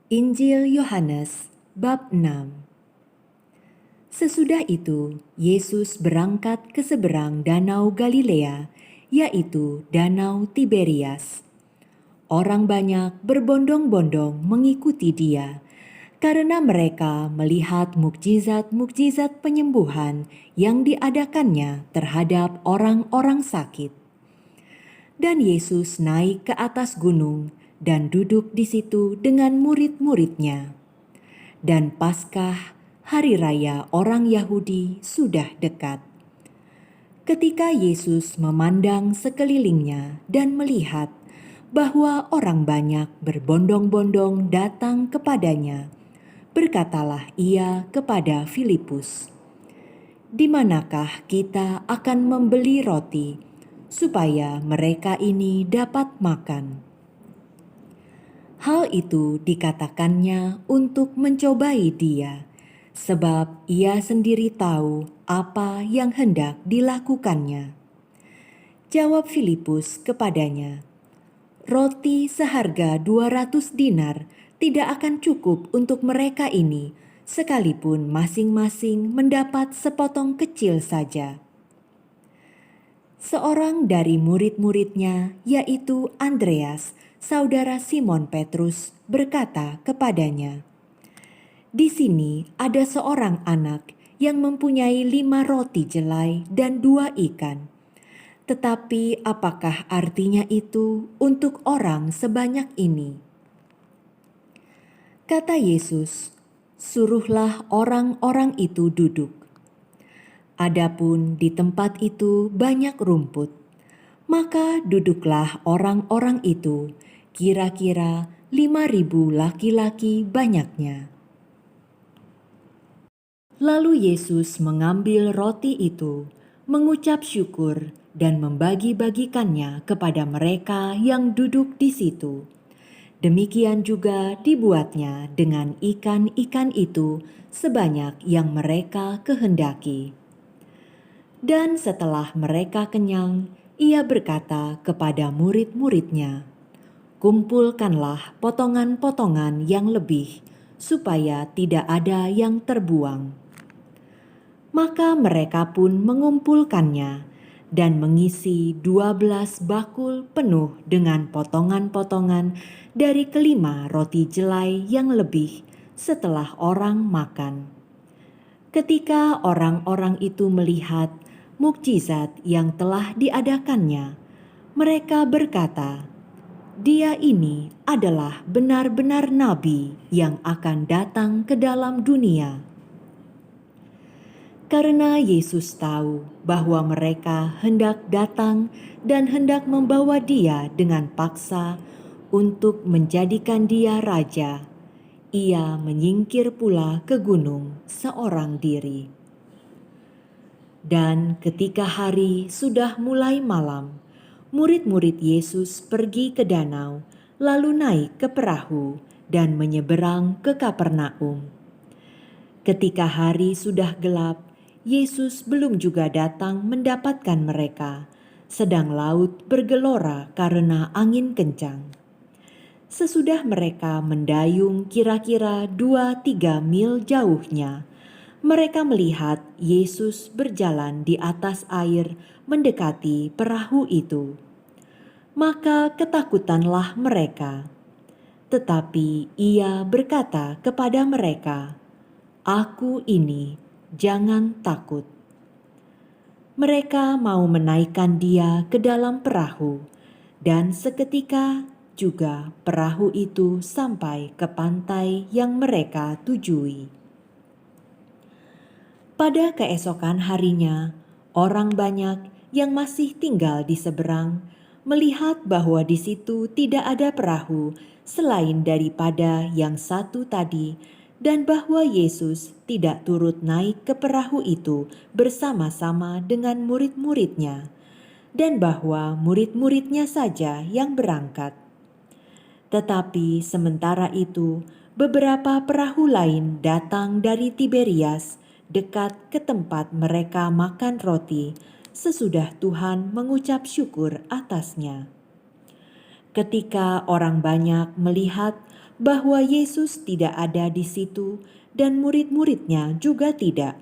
Injil Yohanes bab 6. Sesudah itu, Yesus berangkat ke seberang danau Galilea, yaitu danau Tiberias. Orang banyak berbondong-bondong mengikuti dia, karena mereka melihat mukjizat-mukjizat penyembuhan yang diadakannya terhadap orang-orang sakit. Dan Yesus naik ke atas gunung dan duduk di situ dengan murid-muridnya. Dan Paskah, hari raya orang Yahudi, sudah dekat. Ketika Yesus memandang sekelilingnya dan melihat bahwa orang banyak berbondong-bondong datang kepadanya, berkatalah ia kepada Filipus, "Di manakah kita akan membeli roti supaya mereka ini dapat makan?" Hal itu dikatakannya untuk mencobai dia, sebab ia sendiri tahu apa yang hendak dilakukannya. Jawab Filipus kepadanya, "Roti seharga 200 dinar tidak akan cukup untuk mereka ini, sekalipun masing-masing mendapat sepotong kecil saja." Seorang dari murid-muridnya, yaitu Andreas, saudara Simon Petrus, berkata kepadanya, "Di sini ada seorang anak yang mempunyai 5 roti jelai dan 2 ikan. Tetapi apakah artinya itu untuk orang sebanyak ini?" Kata Yesus, "Suruhlah orang-orang itu duduk." Adapun di tempat itu banyak rumput, maka duduklah orang-orang itu, kira-kira 5.000 laki-laki banyaknya. Lalu Yesus mengambil roti itu, mengucap syukur, dan membagi-bagikannya kepada mereka yang duduk di situ. Demikian juga dibuatnya dengan ikan-ikan itu sebanyak yang mereka kehendaki. Dan setelah mereka kenyang, ia berkata kepada murid-muridnya, "Kumpulkanlah potongan-potongan yang lebih, supaya tidak ada yang terbuang." Maka mereka pun mengumpulkannya dan mengisi 12 bakul penuh dengan potongan-potongan dari kelima roti jelai yang lebih setelah orang makan. Ketika orang-orang itu melihat mukjizat yang telah diadakannya, mereka berkata, "Dia ini adalah benar-benar nabi yang akan datang ke dalam dunia." Karena Yesus tahu bahwa mereka hendak datang dan hendak membawa dia dengan paksa untuk menjadikan dia raja, ia menyingkir pula ke gunung seorang diri. Dan ketika hari sudah mulai malam, murid-murid Yesus pergi ke danau, lalu naik ke perahu dan menyeberang ke Kapernaum. Ketika hari sudah gelap, Yesus belum juga datang mendapatkan mereka, sedang laut bergelora karena angin kencang. Sesudah mereka mendayung kira-kira 2-3 mil jauhnya, mereka melihat Yesus berjalan di atas air mendekati perahu itu. Maka ketakutanlah mereka. Tetapi ia berkata kepada mereka, "Aku ini, jangan takut." Mereka mau menaikkan dia ke dalam perahu, dan seketika juga perahu itu sampai ke pantai yang mereka tujui. Pada keesokan harinya, orang banyak yang masih tinggal di seberang melihat bahwa di situ tidak ada perahu selain daripada yang satu tadi, dan bahwa Yesus tidak turut naik ke perahu itu bersama-sama dengan murid-muridnya, dan bahwa murid-muridnya saja yang berangkat. Tetapi sementara itu, beberapa perahu lain datang dari Tiberias dekat ke tempat mereka makan roti sesudah Tuhan mengucap syukur atasnya. Ketika orang banyak melihat bahwa Yesus tidak ada di situ dan murid-muridnya juga tidak.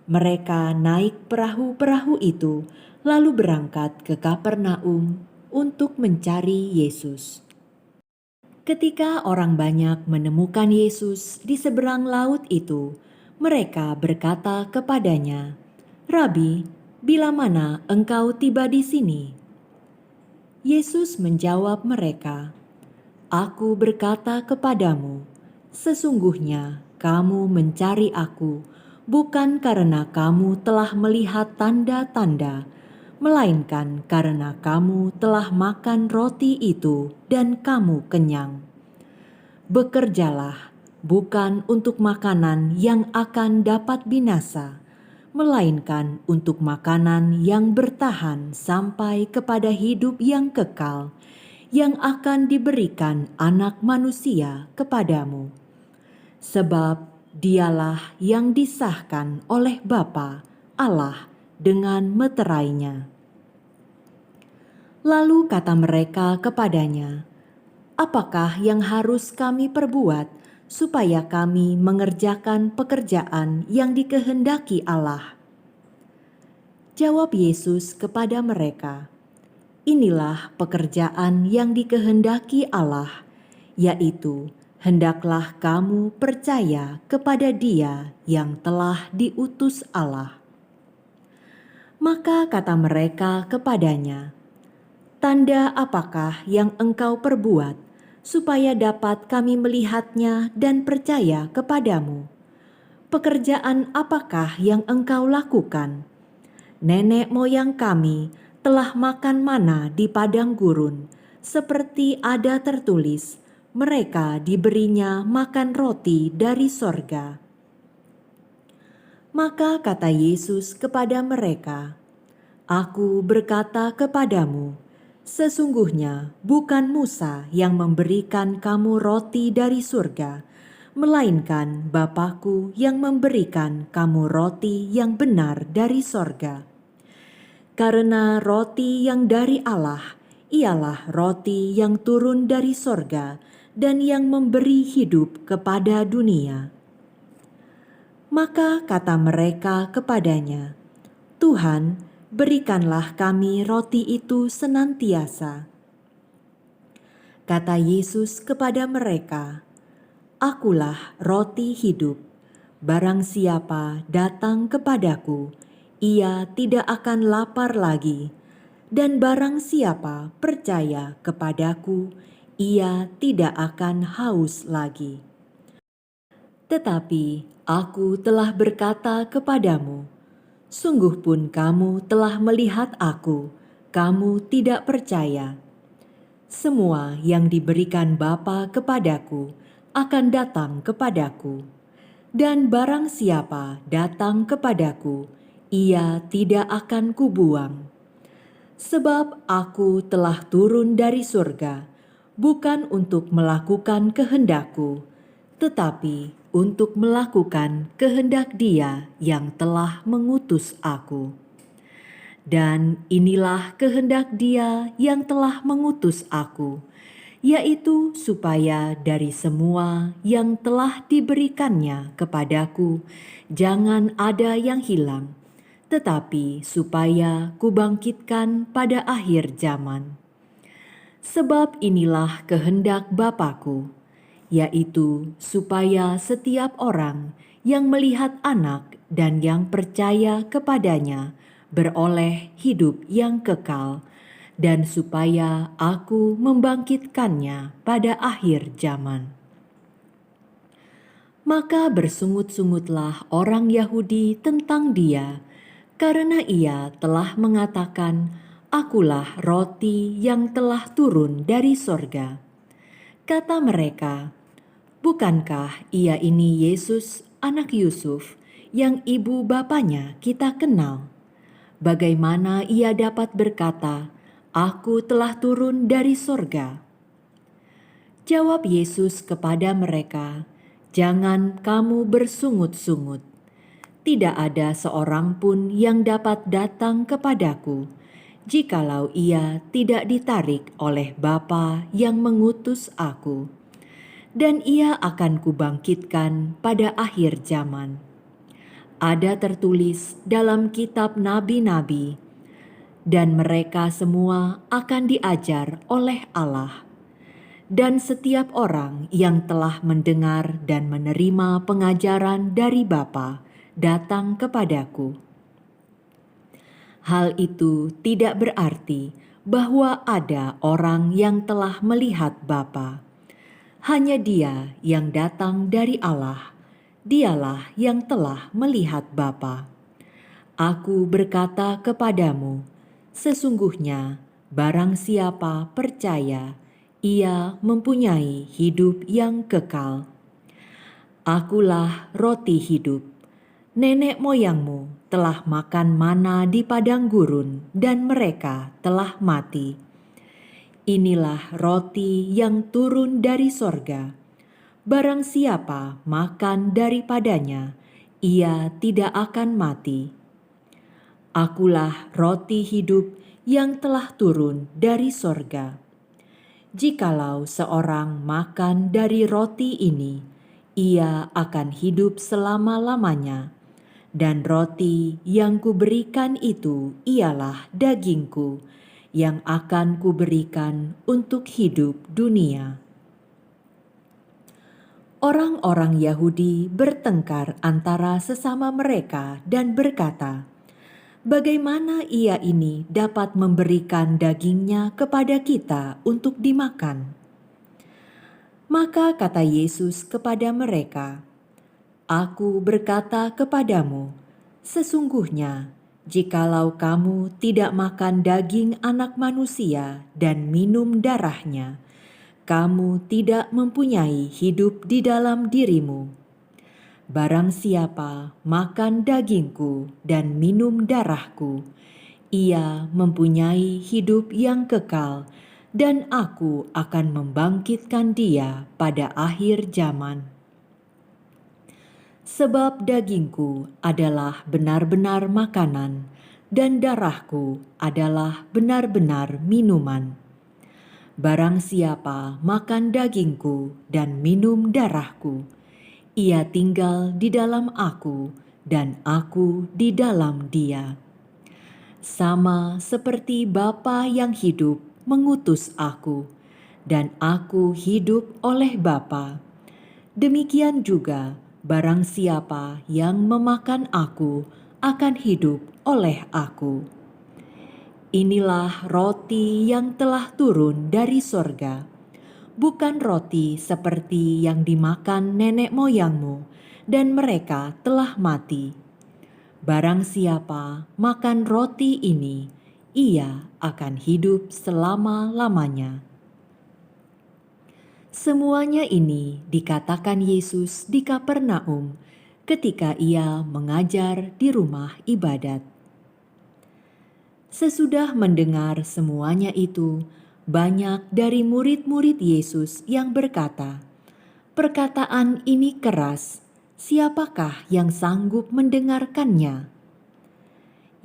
Mereka naik perahu-perahu itu lalu berangkat ke Kapernaum untuk mencari Yesus. Ketika orang banyak menemukan Yesus di seberang laut itu, mereka berkata kepadanya, "Rabi, bila mana engkau tiba di sini?" Yesus menjawab mereka, "Aku berkata kepadamu, sesungguhnya kamu mencari Aku, bukan karena kamu telah melihat tanda-tanda, melainkan karena kamu telah makan roti itu dan kamu kenyang. Bekerjalah, bukan untuk makanan yang akan dapat binasa, melainkan untuk makanan yang bertahan sampai kepada hidup yang kekal, yang akan diberikan Anak Manusia kepadamu. Sebab dialah yang disahkan oleh Bapa Allah dengan meterainya." Lalu kata mereka kepadanya, "Apakah yang harus kami perbuat supaya kami mengerjakan pekerjaan yang dikehendaki Allah?" Jawab Yesus kepada mereka, "Inilah pekerjaan yang dikehendaki Allah, yaitu hendaklah kamu percaya kepada Dia yang telah diutus Allah." Maka kata mereka kepadanya, "Tanda apakah yang engkau perbuat, supaya dapat kami melihatnya dan percaya kepadamu? Pekerjaan apakah yang engkau lakukan? Nenek moyang kami telah makan mana di padang gurun, seperti ada tertulis, mereka diberinya makan roti dari sorga." Maka kata Yesus kepada mereka, "Aku berkata kepadamu, sesungguhnya bukan Musa yang memberikan kamu roti dari surga, melainkan Bapa-Ku yang memberikan kamu roti yang benar dari sorga. Karena roti yang dari Allah ialah roti yang turun dari sorga dan yang memberi hidup kepada dunia." Maka kata mereka kepadanya, "Tuhan, berikanlah kami roti itu senantiasa." Kata Yesus kepada mereka, "Akulah roti hidup. Barang siapa datang kepadaku, ia tidak akan lapar lagi. Dan barang siapa percaya kepadaku, ia tidak akan haus lagi. Tetapi aku telah berkata kepadamu, sungguh pun kamu telah melihat aku, kamu tidak percaya. Semua yang diberikan Bapa kepadaku akan datang kepadaku. Dan barang siapa datang kepadaku, ia tidak akan kubuang. Sebab aku telah turun dari surga, bukan untuk melakukan kehendakku, tetapi untuk melakukan kehendak Dia yang telah mengutus aku. Dan inilah kehendak Dia yang telah mengutus aku, yaitu supaya dari semua yang telah diberikannya kepadaku, jangan ada yang hilang, tetapi supaya kubangkitkan pada akhir zaman. Sebab inilah kehendak Bapa-Ku, yaitu supaya setiap orang yang melihat Anak dan yang percaya kepadanya beroleh hidup yang kekal, dan supaya Aku membangkitkannya pada akhir zaman." Maka bersungut-sungutlah orang Yahudi tentang Dia, karena Ia telah mengatakan, "Akulah roti yang telah turun dari sorga." Kata mereka, "Bukankah Ia ini Yesus, anak Yusuf, yang ibu bapanya kita kenal? Bagaimana Ia dapat berkata, 'Aku telah turun dari sorga'?" Jawab Yesus kepada mereka, "Jangan kamu bersungut-sungut. Tidak ada seorang pun yang dapat datang kepadaku, jikalau ia tidak ditarik oleh Bapa yang mengutus aku. dan ia akan kubangkitkan pada akhir zaman. Ada tertulis dalam kitab nabi-nabi, dan mereka semua akan diajar oleh Allah. Dan setiap orang yang telah mendengar dan menerima pengajaran dari Bapa datang kepadaku. Hal itu tidak berarti bahwa ada orang yang telah melihat Bapa. Hanya Dia yang datang dari Allah, Dialah yang telah melihat Bapa. Aku berkata kepadamu, sesungguhnya barang siapa percaya, ia mempunyai hidup yang kekal. Akulah roti hidup. Nenek moyangmu telah makan mana di padang gurun dan mereka telah mati. Inilah roti yang turun dari sorga. Barang siapa makan daripadanya, ia tidak akan mati. Akulah roti hidup yang telah turun dari sorga. Jikalau seorang makan dari roti ini, ia akan hidup selama-lamanya. Dan roti yang kuberikan itu ialah dagingku, yang akan kuberikan untuk hidup dunia. Orang-orang Yahudi bertengkar antara sesama mereka dan berkata, "Bagaimana ia ini dapat memberikan dagingnya kepada kita untuk dimakan?" Maka kata Yesus kepada mereka, "Aku berkata kepadamu, sesungguhnya jikalau kamu tidak makan daging Anak Manusia dan minum darahnya, kamu tidak mempunyai hidup di dalam dirimu. Barang siapa makan dagingku dan minum darahku, ia mempunyai hidup yang kekal, dan aku akan membangkitkan dia pada akhir zaman. Sebab dagingku adalah benar-benar makanan, dan darahku adalah benar-benar minuman. Barang siapa makan dagingku dan minum darahku, ia tinggal di dalam aku dan aku di dalam dia. Sama seperti Bapa yang hidup mengutus aku, dan aku hidup oleh Bapa. Demikian juga barang siapa yang memakan aku akan hidup oleh aku. Inilah roti yang telah turun dari sorga, bukan roti seperti yang dimakan nenek moyangmu, dan mereka telah mati. Barang siapa makan roti ini, ia akan hidup selama-lamanya." Semuanya ini dikatakan Yesus di Kapernaum ketika ia mengajar di rumah ibadat. Sesudah mendengar semuanya itu, banyak dari murid-murid Yesus yang berkata, "Perkataan ini keras, siapakah yang sanggup mendengarkannya?"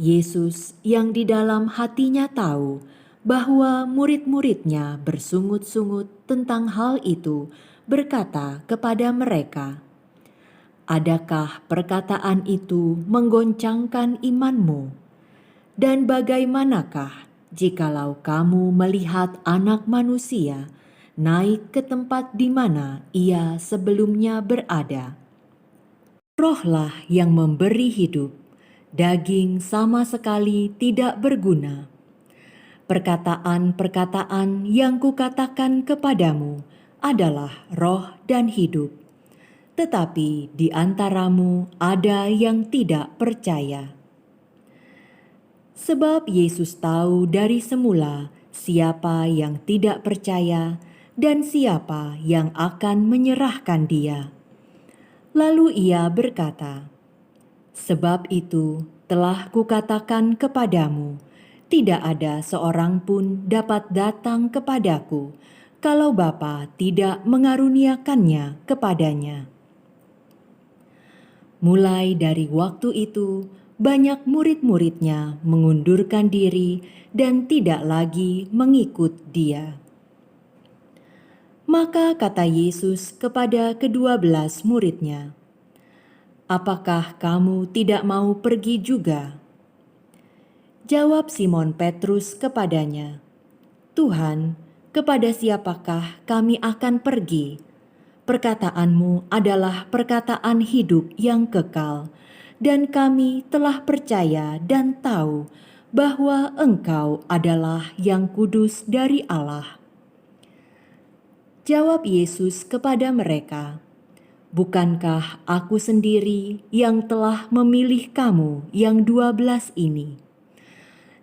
Yesus yang di dalam hatinya tahu bahwa murid-muridnya bersungut-sungut tentang hal itu, berkata kepada mereka, "Adakah perkataan itu menggoncangkan imanmu? Dan bagaimanakah jikalau kamu melihat Anak Manusia naik ke tempat di mana ia sebelumnya berada? Rohlah yang memberi hidup, daging sama sekali tidak berguna. Perkataan-perkataan yang kukatakan kepadamu adalah roh dan hidup, tetapi di antaramu ada yang tidak percaya." Sebab Yesus tahu dari semula siapa yang tidak percaya dan siapa yang akan menyerahkan dia. Lalu ia berkata, "Sebab itu telah kukatakan kepadamu, tidak ada seorang pun dapat datang kepadaku kalau Bapa tidak mengaruniakannya kepadanya." Mulai dari waktu itu, banyak murid-muridnya mengundurkan diri dan tidak lagi mengikut dia. Maka kata Yesus kepada ke-12 murid-Nya, "Apakah kamu tidak mau pergi juga?" Jawab Simon Petrus kepadanya, "Tuhan, kepada siapakah kami akan pergi? Perkataanmu adalah perkataan hidup yang kekal, dan kami telah percaya dan tahu bahwa Engkau adalah yang kudus dari Allah." Jawab Yesus kepada mereka, "Bukankah aku sendiri yang telah memilih kamu yang 12 ini?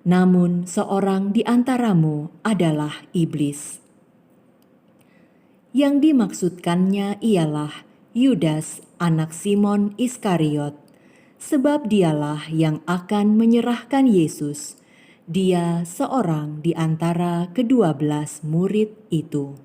Namun seorang di antaramu adalah iblis." Yang dimaksudkannya ialah Yudas, anak Simon Iskariot, sebab dialah yang akan menyerahkan Yesus. Dia seorang di antara ke-12 murid itu.